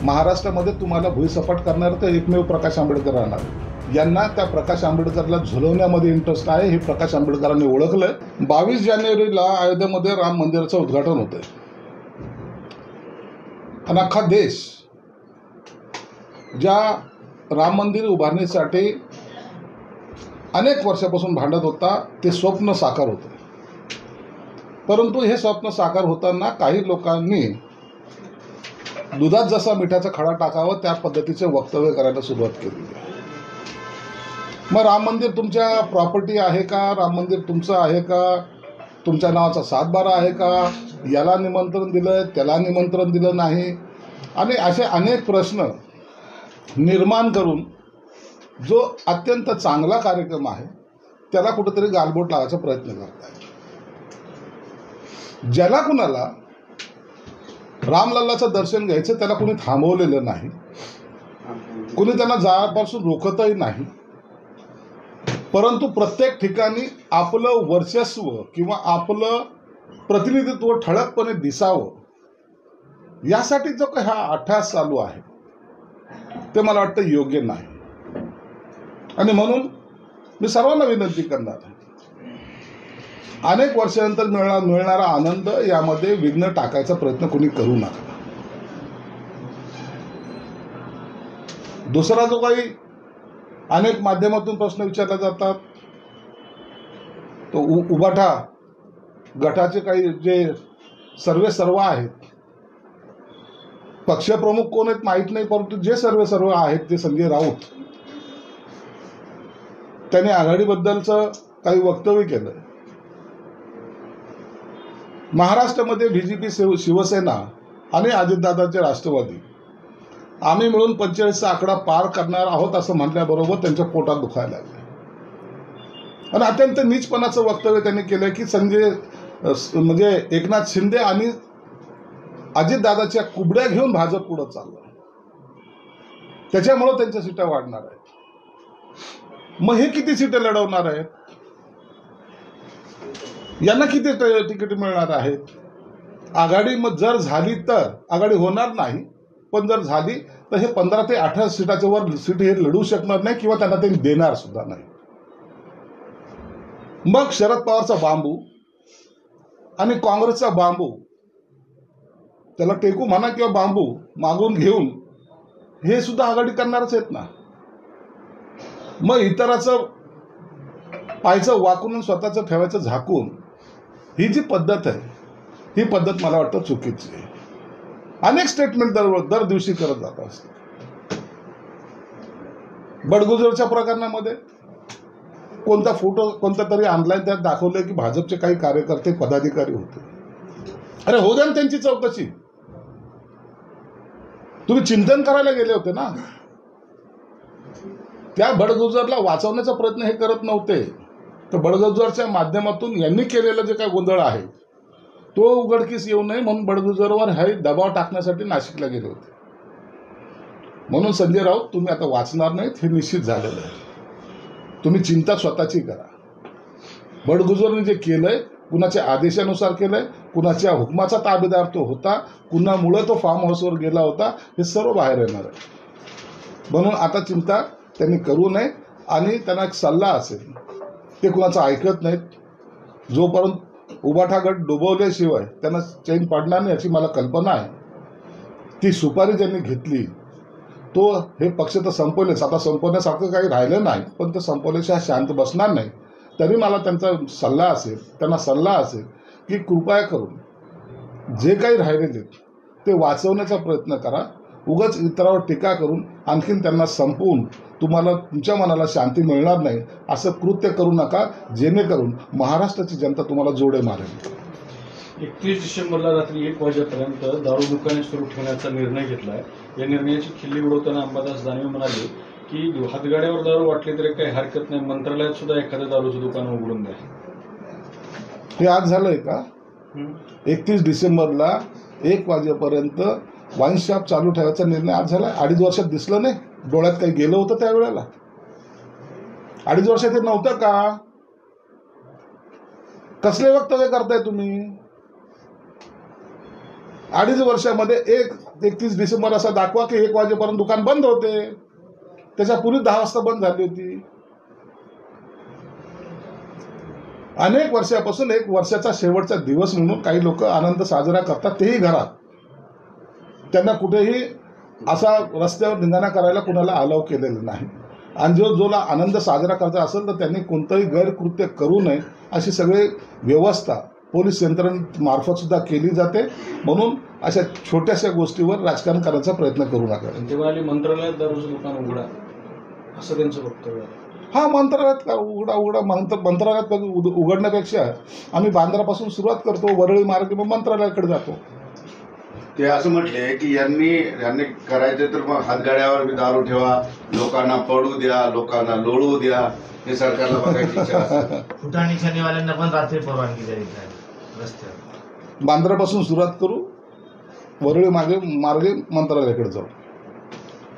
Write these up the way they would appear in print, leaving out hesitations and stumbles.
महाराष्ट्रामध्ये तुम्हाला भुईसपाट करणार तर एकमेव प्रकाश आंबेडकर राहणार. यांना त्या प्रकाश आंबेडकरला झुलवण्यामध्ये इंटरेस्ट आहे, हे प्रकाश आंबेडकरांनी ओळखलंय. 22 जानेवारीला अयोध्येमध्ये राम मंदिराचं उद्घाटन होतंय आणि अख्खा देश ज्या राम मंदिर उभारणीसाठी अनेक वर्षापासून भांडत होता ते स्वप्न साकार होतं. परंतु हे स्वप्न साकार होताना काही लोकांनी दुधात जसा मिठाचा खडा टाकावं त्या पद्धतीचे वक्तव्य करायला सुरुवात केली. मग राम मंदिर तुमच्या प्रॉपर्टी आहे का? राम मंदिर तुमचं आहे का? तुमच्या नावाचा 7/12 आहे का? याला निमंत्रण दिलं, त्याला निमंत्रण दिलं नाही, आणि असे अनेक प्रश्न निर्माण करून जो अत्यंत चांगला कार्यक्रम आहे त्याला कुठेतरी गालबोट लावायचा प्रयत्न करत आहेत. ज्याला कुणाला रामलल्लाचं दर्शन घ्यायचं त्याला कुणी थांबवलेलं नाही, कुणी त्यांना जाण्यापासून रोखतही नाही. परंतु प्रत्येक ठिकाणी आपलं वर्चस्व किंवा आपलं प्रतिनिधित्व ठळकपणे दिसावं यासाठी जो काही हा अट्टहास चालू आहे ते मला वाटतं योग्य नाही. आणि म्हणून मी सर्वांना विनंती करणार आहे, अनेक वर्षानंतर मिळणारा आनंद यामध्ये विघ्न टाकायचा प्रयत्न कोणी करू नका. दुसरा जो काही अनेक माध्यमातून प्रश्न विचारले जातात तो उबाठा गटाचे काही जे सर्व आहेत, पक्षप्रमुख कोण आहेत माहीत नाही, परंतु जे सर्व आहेत ते संजय राऊत त्यांनी आघाडीबद्दलचं काही वक्तव्य केलं. महाराष्ट्रामध्ये बीजेपी, शिवसेना आणि अजितदादांचे राष्ट्रवादी आम्ही मिळून 45चा आकडा पार करणार आहोत असं म्हटल्याबरोबर त्यांच्या पोटात दुखायला लागले. आणि अत्यंत नीचपणाचं वक्तव्य त्यांनी केलं की म्हणजे एकनाथ शिंदे आणि अजितदादाच्या कुबड्या घेऊन भाजप पुढे चाललं, त्याच्यामुळे त्यांच्या सीटा वाढणार आहेत. मग हे किती सीटे लढवणार आहेत? यांना किती तिकीट मिळणार आहेत? आघाडी मग जर झाली तर, आघाडी होणार नाही, पण जर झाली तर हे 15 ते 18 सीटाच्या वर सीट हे लढू शकणार नाही किंवा त्यांना ते देणार सुद्धा नाही. मग शरद पवारचा बांबू आणि काँग्रेसचा बांबू, त्याला टेकू म्हणा किंवा बांबू मागून घेऊन हे सुद्धा आघाडी करणारच आहेत ना. मग इतराचं पायचं वाकून स्वतःचं ठेवायचं झाकून ही जी पद्धत आहे ही पद्धत मला वाटतं चुकीची आहे. अनेक स्टेटमेंट दर दिवशी करत जात असतात. बडगुजरच्या प्रकरणामध्ये कोणता फोटो कोणता तरी ऑनलाईन त्यात दाखवलं की भाजपचे काही कार्यकर्ते पदाधिकारी होते. अरे हो द्या ना त्यांची चौकशी. तुम्ही चिंतन करायला गेले होते ना. त्या बडगुजरला वाचवण्याचा प्रयत्न हे करत नव्हते, तर बडगुजरच्या माध्यमातून यांनी केलेलं जे काही गोंधळ आहे तो उघडकीस येऊ नये म्हणून बडगुजरवर हे दबाव टाकण्यासाठी नाशिकला गेले होते. म्हणून संजय राऊत तुम्ही आता वाचणार नाहीत हे निश्चित झालेलं आहे. तुम्ही चिंता स्वतःची करा. बडगुजरने जे केलंय कुणाच्या आदेशानुसार केलंय, कुणाच्या हुकमाचा ताबेदार तो होता, कुणामुळे तो फार्म हाऊसवर गेला होता, हे सर्व बाहेर येणार आहे. म्हणून आता चिंता त्यांनी करू नये. आणि त्यांना एक सल्ला असेल, ते कुणाचं ऐकत नाहीत. जोपर्यंत उबाठा गट डुबवल्याशिवाय त्यांना चैन पडणार नाही याची मला कल्पना आहे. ती सुपारी ज्यांनी घेतली तो हे पक्ष तर संपवलेच, आता संपवण्यासारखं काही राहिलं नाही, पण ते संपवल्याशिवाय शांत बसणार नाही. तरी मला त्यांचा त्यांना सल्ला असेल की कृपया करून जे काही राहिलेले ते वाचवण्याचा प्रयत्न करा. उगाच इतरावर टीका करून आणखीन त्यांना संपवून तुम्हाला तुमच्या मनाला शांती मिळणार नाही असं कृत्य करू नका, जेणेकरून महाराष्ट्राची जनता तुम्हाला जोडे मारेल. 31 डिसेंबरला रात्री 1 वाजेपर्यंत दारू दुकाने सुरू ठेवण्याचा निर्णय घेतला आहे. या निर्णयाची खिल्ली उडवताना अंबादास दानवे म्हणाले की हातगाड्यावर दारू वाटली तरी काही हरकत नाही, मंत्रालयात सुद्धा एखादं दारूचं दुकान उघडून द्या. हे आज झालंय का? 31 डिसेंबरला 1 वाजेपर्यंत वाईन शॉप चालू ठेवायचा निर्णय आज झाला. 2.5 वर्षात दिसलं नाही? डोळ्यात काही गेलं होतं त्यावेळेला? 2.5 वर्षात हे नव्हतं का? कसले वक्तव्य करताय तुम्ही? 2.5 वर्षामध्ये एक 31 डिसेंबर असा दाखवा की 1 वाजेपर्यंत दुकान बंद होते. त्याच्यापूर्वी 10 वाजता बंद झाली होती. अनेक वर्षापासून 1 वर्षाचा शेवटचा दिवस म्हणून काही लोक आनंद साजरा करतात, तेही घरात. त्यांना कुठेही असा रस्त्यावर धिंगाणा करायला कुणाला अलाव केलेलं नाही. आणि जोला आनंद साजरा करायचा असेल तर त्यांनी कोणतंही गैरकृत्य करू नये अशी सगळी व्यवस्था पोलीस यंत्रणेमार्फत सुद्धा केली जाते. म्हणून अशा छोट्याशा गोष्टीवर राजकारण करण्याचा प्रयत्न करू नका. दिवाळी मंत्रालयात दररोज दुकान उघडा असं त्यांचं वक्तव्य आहे. हा, मंत्रालयात का उघडा मंत्रालयात उघडण्यापेक्षा आम्ही बांद्रापासून सुरुवात करतो, वरळी मार्ग मग मंत्रालयाकडे जातो. ते असं म्हटले की यांनी करायचे तर मग हातगाड्यावर बी दारू ठेवा, लोकांना पडू द्या, लोकांना लोळू द्या, हे सरकारला बघायची इच्छा असेल. फुटाणी शनिवाल्यांना पण रात्री परवानगी द्यायची आहे रस्त्यावर. बांद्रापासून सुरुवात करू, वरळी मार्गे मंत्रालयाकडे जाऊ.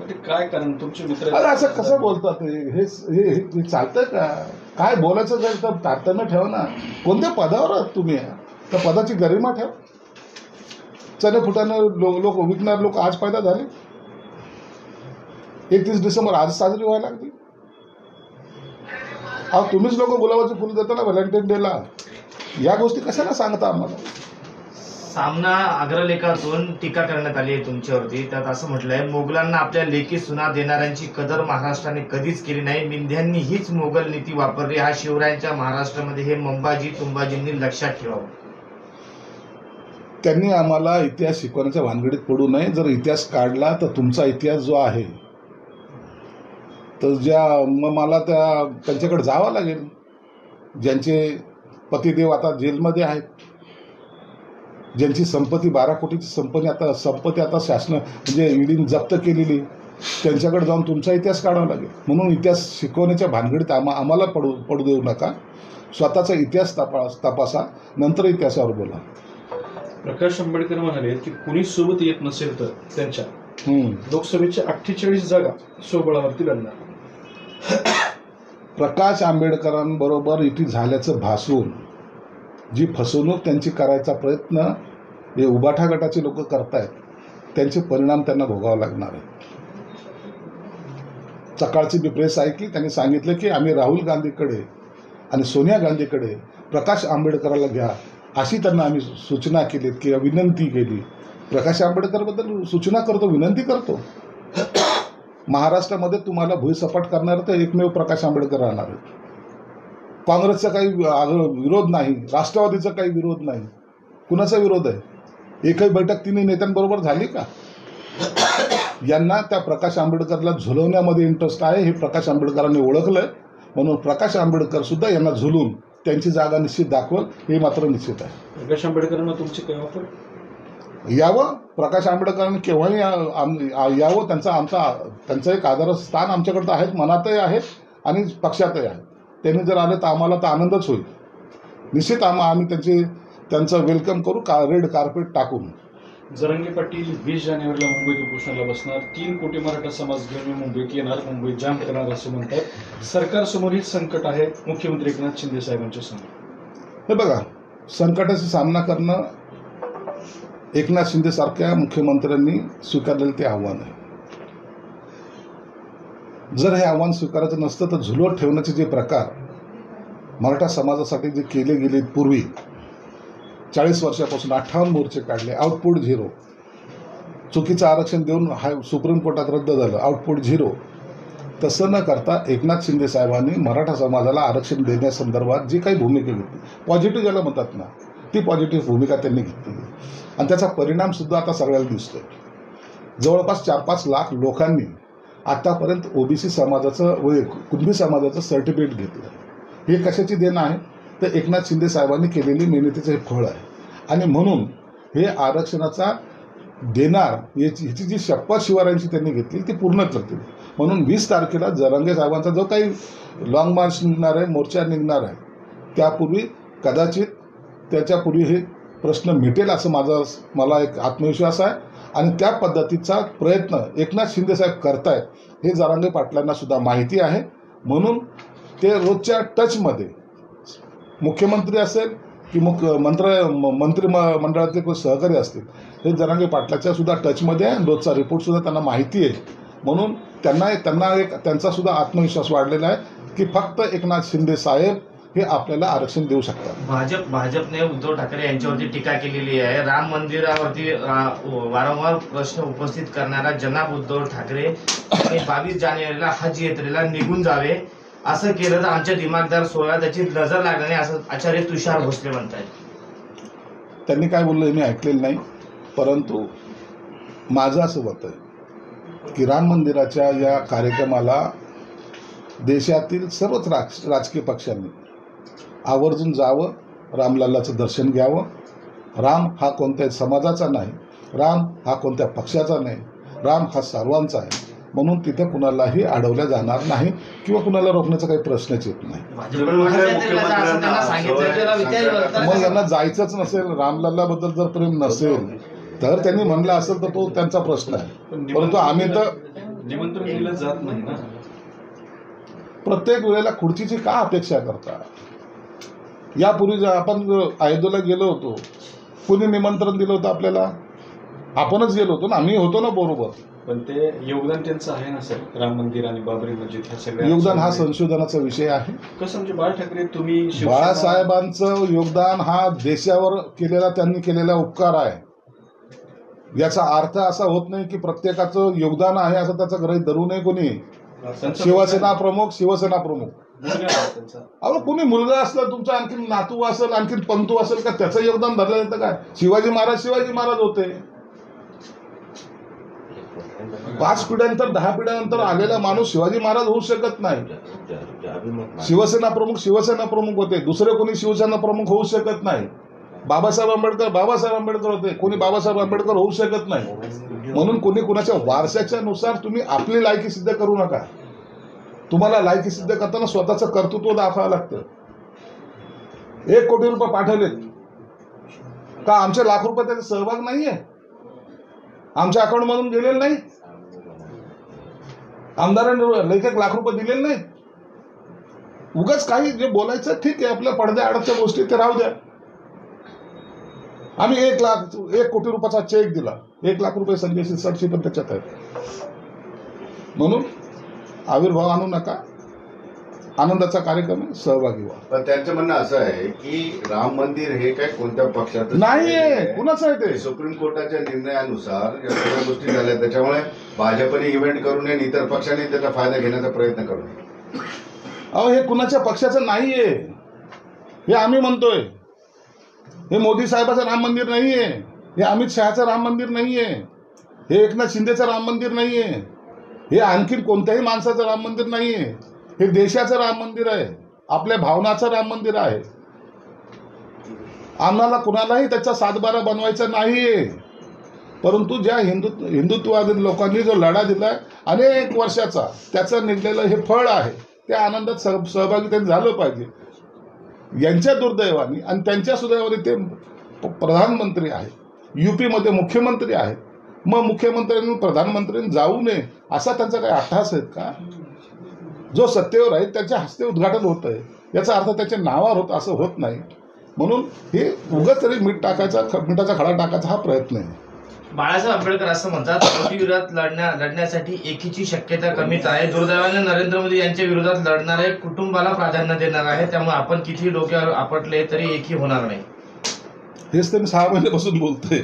ते काय कारण तुमचे मित्र अरे असं कसं बोलतात? हे चालतंय का? काय बोलायचं जर तर तारतम्य ठेवा ना. कोणत्या पदावर आहात तुम्ही? त्या पदाची गरिमा ठेवा. चणे फुटाने लोक विकणारे लोक आज पैदा झाले. 31 डिसेंबर आज साजरी व्हायला लागली. अहो, तुम्हीच लोक गुलाबाची फुलं देता ना व्हॅलेंटाईन डेला. या गोष्टी कशाला सांगता आम्हाला? सामना अग्रलेखातून टीका करण्यात आली आहे तुमच्यावरती. त्यात असं म्हटलंय, मोगलांना आपल्या लेखी सुना देणाऱ्यांची कदर महाराष्ट्राने कधीच केली नाही. मिंध्यांनी हीच मोगल नीती वापरली. हा शिवरायांच्या महाराष्ट्रामध्ये हे मंबाजी तुंबाजींनी लक्षात ठेवावं. त्यांनी आम्हाला इतिहास शिकवण्याच्या भानगडीत पडू नये. जर इतिहास काढला तर तुमचा इतिहास जो आहे तर मग मला त्यांच्याकडे जावं लागेल, ज्यांचे पतिदेव आता जेलमध्ये आहेत, ज्यांची संपत्ती 12 कोटीची संपत्ती आता शासन म्हणजे ईडीने जप्त केलेली, त्यांच्याकडे जाऊन तुमचा इतिहास काढावा लागेल. म्हणून इतिहास शिकवण्याच्या भानगडीत आम्हाला पडू देऊ नका. स्वतःचा इतिहास तपासा, नंतर इतिहासावर बोला. प्रकाश आंबेडकर म्हणाले की कुणी सोबत येत नसेल तर त्यांच्या लोकसभेच्या 48 जागा स्वबळावरती लढणार. प्रकाश आंबेडकरांबरोबर युती झाल्याचं भासून जी फसवणूक त्यांची करायचा प्रयत्न हे उबाठा गटाचे लोक करतायत, त्यांचे परिणाम त्यांना भोगावं लागणार आहे. सकाळची मी प्रेस ऐकली, त्यांनी सांगितलं की आम्ही राहुल गांधीकडे आणि सोनिया गांधीकडे प्रकाश आंबेडकराला घ्या अशी त्यांना आम्ही सूचना केलीत किंवा विनंती केली. प्रकाश आंबेडकरबद्दल सूचना करतो, विनंती करतो. महाराष्ट्रामध्ये तुम्हाला भुईसपाट करणारे तर एकमेव प्रकाश आंबेडकर राहणार आहेत. काँग्रेसचा काही विरोध नाही, राष्ट्रवादीचा काही विरोध नाही. कुणाचा विरोध आहे? एकही बैठक तिन्ही नेत्यांबरोबर झाली का? यांना त्या प्रकाश आंबेडकरला झुलवण्यामध्ये इंटरेस्ट आहे, हे प्रकाश आंबेडकरांनी ओळखलंय. म्हणून प्रकाश आंबेडकर सुद्धा यांना झुलून त्यांची जागा निश्चित दाखवल, हे मात्र निश्चित आहे. प्रकाश आंबेडकरांना तुमची काय ऑफर? यावं, प्रकाश आंबेडकरांनी केव्हाही यावं. त्यांचं एक आदरस्थान आमच्याकडं आहेत, मनातही आहेत आणि पक्षातही आहेत. त्यांनी जर आले तर आम्हाला तर आनंदच होईल. निश्चित आम्ही त्यांचं वेलकम करू, रेड कार्पेट टाकून. जरांगे पाटील 20 जानेवारीला मुंबईत उपोषणाला बसणार. 3 कोटी मराठा समाज घेऊन मुंबईत येणार, मुंबईत जाम करणार असं म्हणतात. सरकारसमोर हे संकट आहे मुख्यमंत्री एकनाथ शिंदे साहेबांच्या समोर. हे बघा, संकटाचा सामना करणं एकनाथ शिंदे सारख्या मुख्यमंत्र्यांनी स्वीकारलेलं ते आव्हान आहे. जर हे आव्हान स्वीकारायचं नसतं तर झुलवत ठेवण्याचे जे प्रकार मराठा समाजासाठी जे केले गेले पूर्वी 40 वर्षापासून 58 मोर्चे काढले, आउटपुट 0. चुकीचं आरक्षण देऊन सुप्रीम कोर्टात रद्द झालं, आउटपुट 0. तसं न करता एकनाथ शिंदे साहेबांनी मराठा समाजाला आरक्षण देण्यासंदर्भात जी काही भूमिका घेतली, पॉझिटिव्ह ज्याला म्हणतात ना, ती पॉझिटिव्ह भूमिका त्यांनी घेतली आणि त्याचा परिणामसुद्धा आता सगळ्याला दिसतोय. जवळपास 4-5 लाख लोकांनी आत्तापर्यंत ओबीसी समाजाचं व कुणबी समाजाचं सर्टिफिकेट घेतलं. हे कशाची देण आहे? तर एकनाथ शिंदे साहेबांनी केलेली मेहनतीचं हे फळ आहे. आणि म्हणून हे आरक्षणाचा देणार याची जी शपथ शिवरायांची त्यांनी घेतली ती पूर्ण करतील. म्हणून 20 तारखेला जरांगे साहेबांचा जो काही लॉंग मार्च निघणार आहे, मोर्चा निघणार आहे, त्यापूर्वी कदाचित त्याच्यापूर्वी हे प्रश्न मिटेल असं मला एक आत्मविश्वास आहे. आणि त्या पद्धतीचा प्रयत्न एकनाथ शिंदे साहेब करतायत हे जरांगे पाटलांना सुद्धा माहिती आहे. म्हणून ते रोजच्या टचमध्ये मुख्यमंत्री असेल की मंत्रिमंडळातले कोणी सहकारी असतील हे जरांगे पाटलाच्या सुद्धा टचमध्ये आहे. रोजचा रिपोर्टसुद्धा त्यांना माहिती आहे. म्हणून त्यांचा सुद्धा आत्मविश्वास वाढलेला आहे की फक्त एकनाथ शिंदे साहेब हे आपल्याला आरक्षण देऊ शकतात. भाजपने उद्धव ठाकरे यांच्यावरती टीका केलेली आहे. राम मंदिरावरती वारंवार प्रश्न उपस्थित करणारा जनाब उद्धव ठाकरे यांनी 22 जानेवारीला हज यात्रेला निघून जावे, असं केलं तर आमच्या दिमागदार सोहळा त्याची नजर लागणार नाही, असं आचार्य तुषार भोसले म्हणतात. त्यांनी काय बोललं हे मी ऐकलेलं नाही, परंतु माझं असं मत आहे की राम मंदिराच्या या कार्यक्रमाला देशातील सर्वच राजकीय पक्षांनी आवर्जून जावं, रामलल्लाचं दर्शन घ्यावं. राम हा कोणत्याही समाजाचा नाही, राम हा कोणत्या पक्षाचा नाही, राम हा सर्वांचा आहे. म्हणून तिथे कुणालाही अडवल्या जाणार नाही किंवा कुणाला रोखण्याचा काही प्रश्नच येत नाही. मग यांना जायचंच नसेल, रामलल्लाबद्दल जर प्रेम नसेल तर त्यांनी म्हणलं असेल तर तो त्यांचा प्रश्न आहे. परंतु आम्ही तर निमंत्रण दिलं जात नाही ना. प्रत्येक वेळेला खुर्चीची का अपेक्षा करता? यापूर्वी आपण अयोध्येला गेलो होतो, कुणी निमंत्रण दिलं होतं आपल्याला? आपणच गेलो होतो ना, आम्ही होतो ना बरोबर. पण ते योगदान त्यांचं आहे ना सर, राम मंदिर आणि बाबरी मस्जिद ह्या सगळ्या योगदान हा संशोधनाचा विषय आहे. कसं म्हणजे बाळ ठाकरे तुम्ही बाळासाहेबांचं योगदान हा देशावर त्यांनी केलेला उपकार आहे. याचा अर्थ असा होत नाही की प्रत्येकाचं योगदान आहे असं त्याचं गृहीत धरू नये कोणी. शिवसेना प्रमुख अहो कोणी मुलगा असला तुमचा, आणखी नातू असेल, आणखी पंतू असेल का त्याचं योगदान धरलं येतं काय? शिवाजी महाराज होते. 5 पिढ्यांनंतर 10 पिढ्यानंतर आलेला माणूस शिवाजी महाराज होऊ शकत नाही. शिवसेना प्रमुख होते, दुसरे कोणी शिवसेना प्रमुख होऊ शकत नाही. बाबासाहेब आंबेडकर होते, कोणी बाबासाहेब आंबेडकर होऊ शकत नाही. म्हणून कोणी कुणाच्या वारशाच्या नुसार तुम्ही आपली लायकी सिद्ध करू नका. तुम्हाला लायकी सिद्ध करताना स्वतःचं कर्तृत्व दाखवावं लागतं. 1 कोटी रुपये पाठवलेत का आमचे लाख रुपये त्याचा सहभाग नाहीये? आमच्या अकाउंट मधून गेलेले नाही? आमदारांनी 1 लाख रुपये दिलेले नाही? उगाच काही जे बोलायचं ठीक आहे, आपल्या पडद्या आडच्या गोष्टी ते राहू द्या. आम्ही 1 कोटी रुपयाचा चेक दिला, 1 लाख रुपये संजय शिरसाटशी पण त्याच्यात आहेत. म्हणून आविर्भाव आणू नका, आनंदाचा कार्यक्रम आहे, सहभागी व्हा. पण त्यांचं म्हणणं असं आहे की राम मंदिर हे काय कोणत्या पक्षात नाहीये, कुणाचं आहे ते? सुप्रीम कोर्टाच्या निर्णयानुसार या सगळ्या गोष्टी झाल्या, त्याच्यामुळे भाजपने इव्हेंट करू नये, इतर पक्षाने त्याचा फायदा घेण्याचा प्रयत्न करू नये. अहो हे कुणाच्या पक्षाचं नाहीये, हे आम्ही म्हणतोय. हे मोदी साहेबाचं राम मंदिर नाहीये, हे अमित शहाचं राम मंदिर नाहीये, हे एकनाथ शिंदेचं राम मंदिर नाहीये, हे आणखीन कोणत्याही माणसाचं राम मंदिर नाहीये. हे देशाचं राम मंदिर आहे, आपल्या भावनाचं राम मंदिर आहे. आम्हाला कुणालाही त्याचा 7-12 बनवायचा नाहीये. परंतु ज्या हिंदुत्ववादी लोकांनी जो लढा दिलाय अनेक वर्षाचा, त्याचं निघलेलं हे फळ आहे. त्या आनंदात सहभागी त्यांनी झालं पाहिजे. यांच्या दुर्दैवाने आणि त्यांच्या सुदैवाने ते प्रधानमंत्री आहेत, UP-मध्ये मुख्यमंत्री आहेत. मग मुख्यमंत्र्यांनी प्रधानमंत्र्यांनी जाऊ नये असा त्यांचा काही अट्टहास आहेत का? जो सत्तेवर आहे त्याच्या हस्ते उद्घाटन होत आहे, याचा अर्थ त्याच्या नावावर होत असं होत नाही. म्हणून हे उगाच तरी मिठाचा खडा टाकायचा हा प्रयत्न आहे. बाळासाहेब आंबेडकर असं म्हणतात, मोदी विरोधात लढण्यासाठी एकीची शक्यता कमीच आहे. दुर्दैवाने नरेंद्र मोदी यांच्या विरोधात लढणारे कुटुंबाला प्राधान्य देणार आहे, त्यामुळे आपण किती डोक्यावर आपटले तरी एकी होणार नाही. हेच तर मी 6 महिन्यापासून बोलतोय.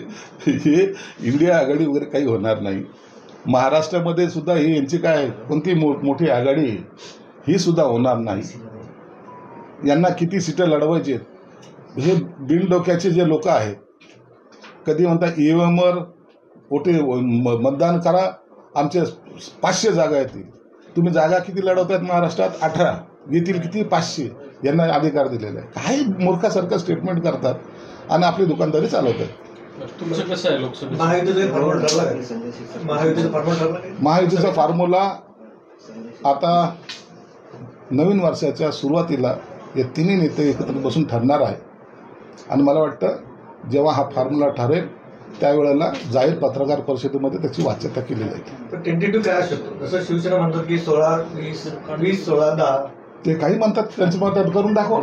हे इंडिया आघाडी वगैरे काही होणार नाही. महाराष्ट्रामध्ये सुद्धा ही यांची काय कोणती मोठी आघाडी ही सुद्धा होणार नाही. यांना किती सीटं लढवायची हे बिनडोक्याचे जे लोक आहेत, कधी म्हणता EVMवर मतदान करा, आमचे 500 जागा येतील. तुम्ही जागा किती लढवतायत महाराष्ट्रात? 18. येतील किती? 500. यांना अधिकार दिलेला आहे. काही मूर्खासारखं स्टेटमेंट करतात आणि आपली दुकानदारी चालवतात. तुमचं कसं आहे लोकसभेत? महायुतीचा फॉर्म्युला आता नवीन वर्षाच्या सुरुवातीला हे तिन्ही नेते एकत्र बसून ठरणार आहे. आणि मला वाटतं जेव्हा हा फॉर्म्युला ठरेल त्यावेळेला जाहीर पत्रकार परिषदेमध्ये त्याची वाच्यता केली जाईल. टेंटेटिव्ह काय असू शकतो? जसं शिवसेना म्हणतो की 16, 20, 16, 10 ते काही म्हणतात, त्यांचं म्हणतात करून दाखवा.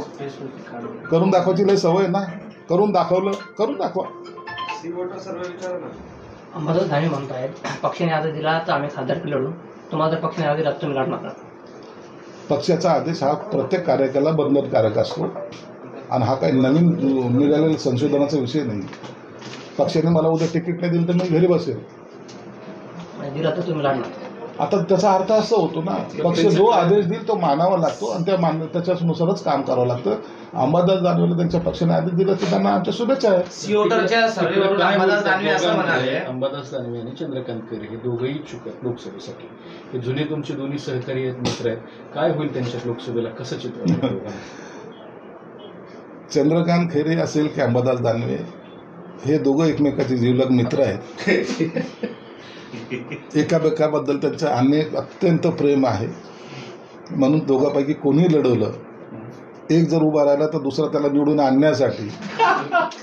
करून दाखवायची लय सवय ना, करून दाखवलं, करून दाखवा. अंबादास दानवे म्हणतायत पक्षाने आदेश दिला तर आम्ही 7 तारखेला लढू, तुम्हाला जर पक्षाने आदेश दिला तुम्ही लढणार का? पक्षाचा आदेश हा प्रत्येक कार्यकाला बंधनकारक असतो आणि हा काही नवीन निघालेला संशोधनाचा विषय नाही. पक्षाने मला उद्या तिकीट नाही दिलं तर मी घरी बसेल. आणि दिला तर तुम्ही लढणार. आता त्याचा अर्थ असा होतो ना, पक्ष जो आदेश देईल तो मानावा लागतो आणि त्याच्यानुसारच काम करावं लागतं. अंबादास दानवेला त्यांच्या पक्षाने आदेश दिला तर त्यांना आमच्या शुभेच्छा आहेत. सिओटरच्या सर्व्हेवरून अंबादास दानवे असं म्हणाले, अंबादास दानवे आणि चंद्रकांत खैरे हे दोघंही इच्छुक आहेत लोकसभेसाठी. हे जुने तुमचे दोन्ही सहकारी आहेत, मित्र आहेत. काय होईल त्यांच्या लोकसभेला, कसं चित्र? चंद्रकांत खैरे असेल की अंबादास दानवे हे दोघं एकमेकाचे जीवलग मित्र आहेत. एकामेकाबद्दल त्यांचं अत्यंत प्रेम आहे. म्हणून दोघांपैकी कोणी लढवलं, एक जर उभा राहिला तर दुसरा त्याला निवडून आणण्यासाठी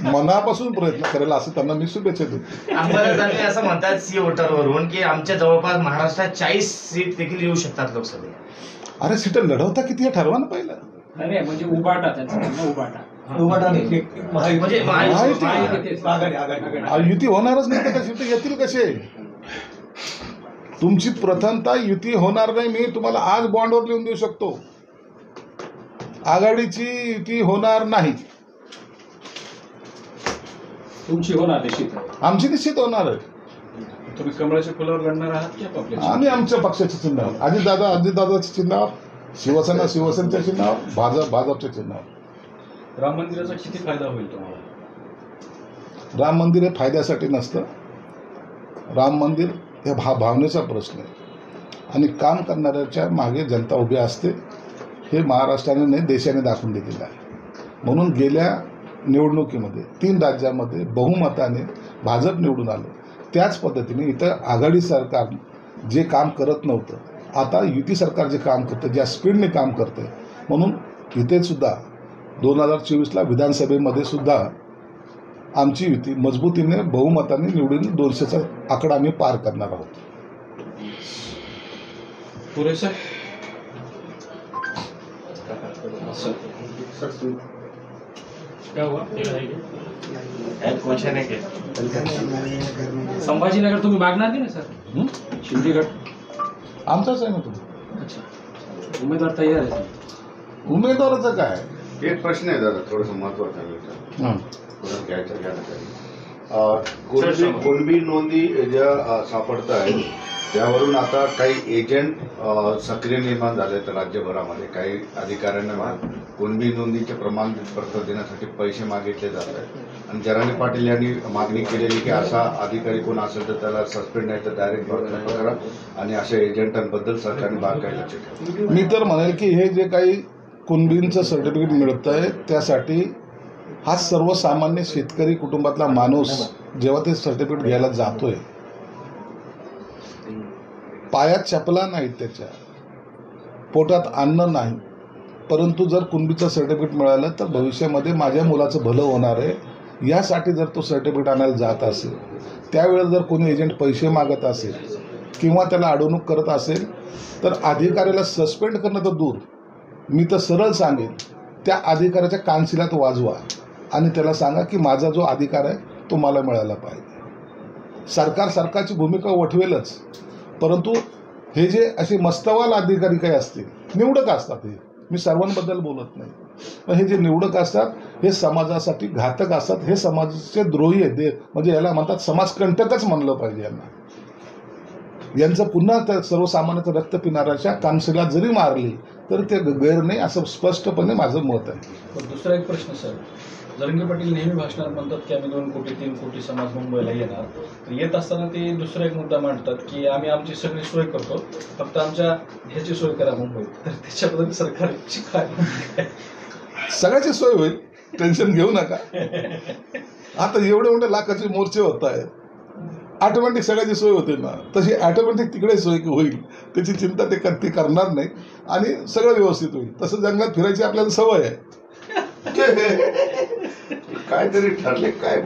मनापासून प्रयत्न करेल असं त्यांना मी शुभेच्छा देतो. अंबादास दानवे असं म्हणतात सिओटरवरून की आमच्या जवळपास महाराष्ट्रात 40 सीट देखील येऊ शकतात लोकसभेत. अरे सीट लढवता किती हे ठरवा ना पहिलं. अरे म्हणजे उबाटा त्यांचा उबाटा युती होणारच नाही तर सीट येतील कसे? तुमची प्रथमता युती होणार नाही. मी तुम्हाला आज बॉन्डवर लिहून देऊ शकतो, आघाडीची युती होणार नाही. तुमची होणार निश्चित. आमची निश्चित होणार आहे. तुम्ही कमळाच्या फुलावर लढणार आहात की आपल्या? आम्ही आमच्या पक्षाच्या चिन्हावर, अजितदादाच्या चिन्हावर, शिवसेना शिवसेनेच्या चिन्हावर, भाजपच्या चिन्हावर. राम मंदिराचा किती फायदा होईल तुम्हाला? राम मंदिर हे फायद्यासाठी नसतं. राम मंदिर हे भावनेचा प्रश्न आहे आणि काम करणाऱ्याच्या मागे जनता उभी असते. हे महाराष्ट्राने नाही देशाने दाखवून दिलेलं आहे. म्हणून गेल्या निवडणुकीमध्ये 3 राज्यामध्ये बहुमताने भाजप निवडून आलं. त्याच पद्धतीने इथं आघाडी सरकार जे काम करत नव्हतं आता युती सरकार जे काम करतं, ज्या स्पीडने काम करतं, म्हणून इथे सुद्धा 2024ला विधानसभेमध्ये सुद्धा आमची युती मजबूतीने बहुमताने निवडून 200चा आकडा आम्ही पार करणार आहोत. पुरेसा संभाजीनगर तुम्ही मागणार की नाही सर? शिंदेगड आमचाच आहे ना तुम्ही. अच्छा, उमेदवार तयार आहे. उमेदवाराचं काय? एक प्रश्न आहे दादा, थोडंसं महत्वाचा आहे. थोडं घ्यायचं कुणबी नोंदी ज्या सापडत आहेत त्यावरून आता काही एजंट सक्रिय निर्माण झाले आहेत राज्यभरामध्ये. काही अधिकाऱ्यांना कुणबी नोंदीचे प्रमाणपत्र देण्यासाठी पैसे मागितले जात आहेत आणि जरांगे पाटील यांनी मागणी केलेली की असा अधिकारी कोण असेल तर त्याला सस्पेंड नाही तर डायरेक्ट बरखास्त करा आणि अशा एजंटांबद्दल सरकारने बारकाई लक्ष ठेवा. मी तर म्हणेल की हे जे काही कुणबींचं सर्टिफिकेट मिळतं आहे त्यासाठी हा सर्वसामान्य शेतकरी कुटुंबातला माणूस जेव्हा ते सर्टिफिकेट घ्यायला जातोय, पायात चपला नाहीत, त्याच्या पोटात अन्न नाही, परंतु जर कुणबीचं सर्टिफिकेट मिळालं तर भविष्यामध्ये माझ्या मुलाचं भलं होणार आहे यासाठी जर तो सर्टिफिकेट आणायला जात असेल, त्यावेळेस जर कोणी एजंट पैसे मागत असेल किंवा त्याला अडवणूक करत असेल तर अधिकाऱ्याला सस्पेंड करणं तर दूर, मी तर सरळ सांगेन त्या अधिकाऱ्याच्या कानशिलात वाजवा आणि त्याला सांगा की माझा जो अधिकार आहे तो मला मिळाला पाहिजे. सरकारची भूमिका वठवेलच, परंतु हे जे असे मस्तवाल अधिकारी काही असतील, निवडक असतात, हे मी सर्वांबद्दल बोलत नाही, पण हे जे निवडक असतात हे समाजासाठी घातक असतात. हे समाजाचे द्रोही आहेत, म्हणजे याला म्हणतात समाजकंटकच म्हणलं पाहिजे यांना. यांचं पुन्हा त्या सर्वसामान्याचं रक्त पिणाऱ्याच्या कानशिलात जरी मारली तर ते गैर नाही असं स्पष्टपणे माझं मत आहे. दुसरा एक प्रश्न सर, जरांगे पाटील नेहमी भाषणात म्हणतात की आम्ही 2 कोटी 3 कोटी समाज मुंबईला येणार. तर येत असताना ते दुसरा एक मुद्दा मांडतात की आम्ही आमची सगळी सोय करतो, फक्त आमच्या ह्याची सोय करा मुंबईत. तर त्याच्याबद्दल सरकारची काय? सगळ्याची सोय होईल, टेन्शन घेऊ नका. आता एवढे मोठे लाखाचे मोर्चे होत आहेत, ऑटोमॅटिक सगळ्याची सोय होते ना, तशी ऑटोमॅटिक तिकडे सोय होईल, त्याची चिंता ते करणार नाही आणि सगळं व्यवस्थित होईल. तसं जंगलात फिरायची आपल्याला सवय आहे. काहीतरी ठरले काय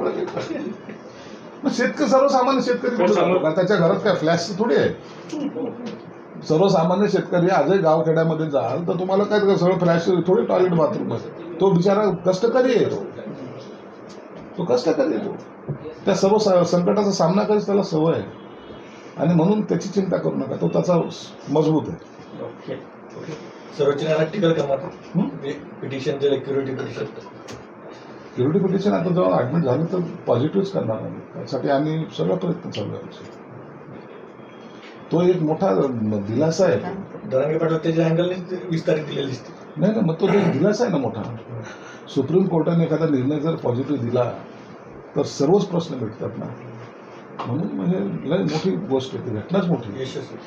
शेतकरी सर्वसामान्य शेतकरी त्याच्या घरात काय फ्लॅश थोडी आहे. सर्वसामान्य शेतकरी आजही गावखेड्यामध्ये जाल तर तुम्हाला काय सगळं फ्लॅश थोडी टॉयलेट बाथरूम आहे. तो बिचारा कष्टकरी येतो, तो कष्टकरी येतो. त्या सर्व संकटाचा सामना करायची त्याला सवय आहे आणि म्हणून त्याची चिंता करू नका, तो त्याचा मजबूत आहे. सर्वोच्च न्यायालयात टिकल करणार पिटिशन जे क्युरिटी पिटिशन क्युरिटी पिटिशन आता जेव्हा ऍडमिट झालं तर पॉझिटिव्हच करणार आम्ही. त्यासाठी आम्ही सगळा प्रयत्न चालू आहे. तो एक मोठा दिलासा आहे. धनंजय पाटील त्याच्या अँगलने विस्तारित दिलेली दिसते. नाही ना, मग तो एक दिलासा आहे ना मोठा. सुप्रीम कोर्टाने एखादा निर्णय जर पॉझिटिव्ह दिला तर सर्वच प्रश्न भेटतात ना. म्हणून म्हणजे लय मोठी गोष्ट आहे, ती घटनाच मोठी. यशस्वी